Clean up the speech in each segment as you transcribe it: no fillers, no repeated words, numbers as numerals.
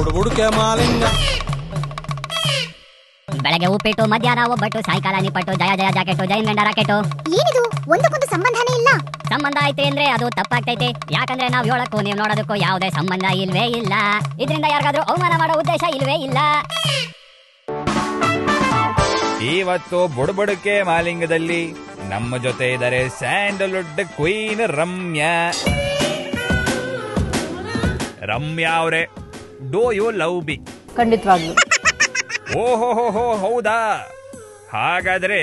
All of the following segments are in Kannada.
ಬುಡುಬುಡುಕೆ ಮಾಲಿಂಗ ಬೆಳಗ್ಗೆ ಉಪ್ಪಿಟ್ಟು, ಮಧ್ಯಾಹ್ನ ಒಬ್ಬಟ್ಟು, ಸಾಯಂಕಾಲ ನಿಪ್ಪಟ್ಟು, ಜಯ ಜಯ ಜಾಕೆಟು, ಜೈನ್ ಗಂಡ ರಾಕೆಟು. ಏನಿದು? ಒಂದಕ್ಕೊಂದು ಸಂಬಂಧನೇ ಇಲ್ಲ. ಸಂಬಂಧ ಐತೆ ಅಂದ್ರೆ ಅದು ತಪ್ಪಾಗ್ತೈತೆ. ಯಾಕಂದ್ರೆ ನಾವ್ ಹೇಳಕ್ಕೂ ನೀವ್ ನೋಡೋದಕ್ಕೂ ಯಾವುದೇ ಸಂಬಂಧ ಇಲ್ವೇ ಇಲ್ಲ. ಇದರಿಂದ ಯಾರಿಗಾದ್ರೂ ಅವಮಾನ ಮಾಡೋ ಉದ್ದೇಶ ಇಲ್ವೇ ಇಲ್ಲ. ಇವತ್ತು ಬುಡಬುಡಕೆ ಮಾಲಿಂಗದಲ್ಲಿ ನಮ್ಮ ಜೊತೆ ಇದ್ದಾರೆ ಸ್ಯಾಂಡಲ್ವುಡ್ ಕ್ವೀನ್ ರಮ್ಯಾ. ರಮ್ಯಾ ಅವರೇ, ಡೂ ಯು ಲವ್ ಬಿ? ಖಂಡಿತವಾಗ್ಲು. ಓಹೋ ಹೌದಾ? ಹಾಗಾದ್ರೆ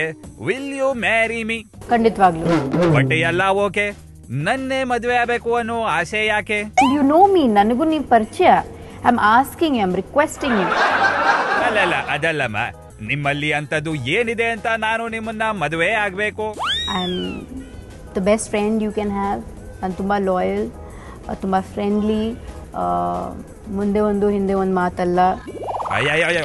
ವಿಲ್ ಯು ಮ್ಯಾರಿ ಮೀ? ಖಂಡಿತವಾಗ್ಲು. ಬಟ್ ಎಲ್ಲ ಓಕೆ, ನನ್ನೇ ಮದ್ವೆ ಆಗ್ಬೇಕು ಅನ್ನೋ ಆಸೆ ಯಾಕೆ? ಯು ನೋ ಮೀ, ನನಗೂ ನೀವು ಪರಿಚಯ. I am asking you, I am requesting you. ಅಲ್ಲಲ್ಲ, ಅದಲ್ಲಮ್ಮ, ನಿಮ್ಮಲ್ಲಿ ಅಂತದ್ದು ಏನಿದೆ ಅಂತ ನಾನು ನಿಮ್ಮನ್ನ ಮದುವೆ ಆಗ್ಬೇಕು? I am the best friend you can have. ನಾನು ತುಂಬ ಲಾಯಲ್, ತುಂಬ ಫ್ರೆಂಡ್ಲಿ, ಮುಂದೆ ಒಂದು ಹಿಂದೆ ಒಂದು ಮಾತಲ್ಲ. ಅಯ್ಯಯ್ಯೋ,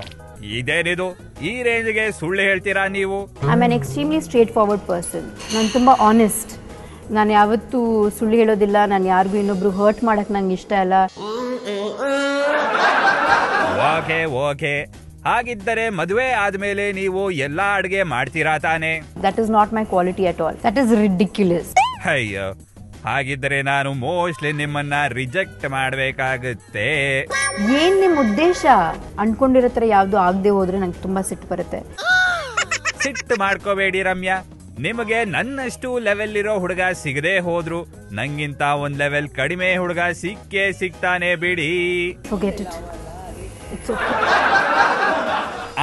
ಇದೇನಿದು? ಈ ರೇಂಜ್ಗೆ ಸುಳ್ಳು ಹೇಳ್ತೀರಾ ನೀವು? I am on extremely straight forward person. ನಾನು ತುಂಬ ಆನೆಸ್ಟ್. ನಾನು ಯಾವತ್ತೂ ಸುಳ್ಳು ಹೇಳೋದಿಲ್ಲ. ನಾನು ಯಾರಿಗೂ ಇನ್ನೊಬ್ರು ಹರ್ಟ್ ಮಾಡಕ್ ನಂಗೆ ಇಷ್ಟ ಇಲ್ಲ. ಓಕೆ, ಹಾಗಿದ್ದರೆ ಮದುವೆ ಆದ್ಮೇಲೆ ನೀವು ಎಲ್ಲಾ ಅಡ್ಗೆ ಮಾಡ್ತೀರಾ ತಾನೆ? That is not my quality at all. That is ridiculous. ಅಯ್ಯೋ, ಹಾಗಿದ್ದರೆ ನಾನು ಮೋಸ್ಟ್ಲಿ ನಿಮ್ಮನ್ನ ರಿಜೆಕ್ಟ್ ಮಾಡ್ಬೇಕಾಗುತ್ತೆ. ಏನ್ ನಿಮ್ ಉದ್ದೇಶ? ಅನ್ಕೊಂಡಿರೋ ತರ ಯಾವ್ದು ಆಗದೆ ಹೋದ್ರೆ ನಂಗೆ ತುಂಬಾ ಸಿಟ್ಟು ಬರುತ್ತೆ. ಸಿಟ್ಟು ಮಾಡ್ಕೋಬೇಡಿ ರಮ್ಯಾ, ನಿಮಗೆ ನನ್ನಷ್ಟು ಲೆವೆಲ್ ಇರೋ ಹುಡುಗ ಸಿಗದೆ ಹೋದ್ರು ನಂಗಿಂತ ಒಂದ್ ಲೆವೆಲ್ ಕಡಿಮೆ ಹುಡುಗ ಸಿಗ್ತಾನೆ ಬಿಡಿ. Forget it. It's okay.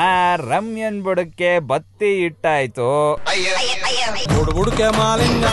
ಆ ರಮ್ಯನ್ ಬುಡಕ್ಕೆ ಬತ್ತಿ ಇಟ್ಟಾಯ್ತು. ಬುಡುಬುಡುಕೆ ಮಾಲಿಂಗ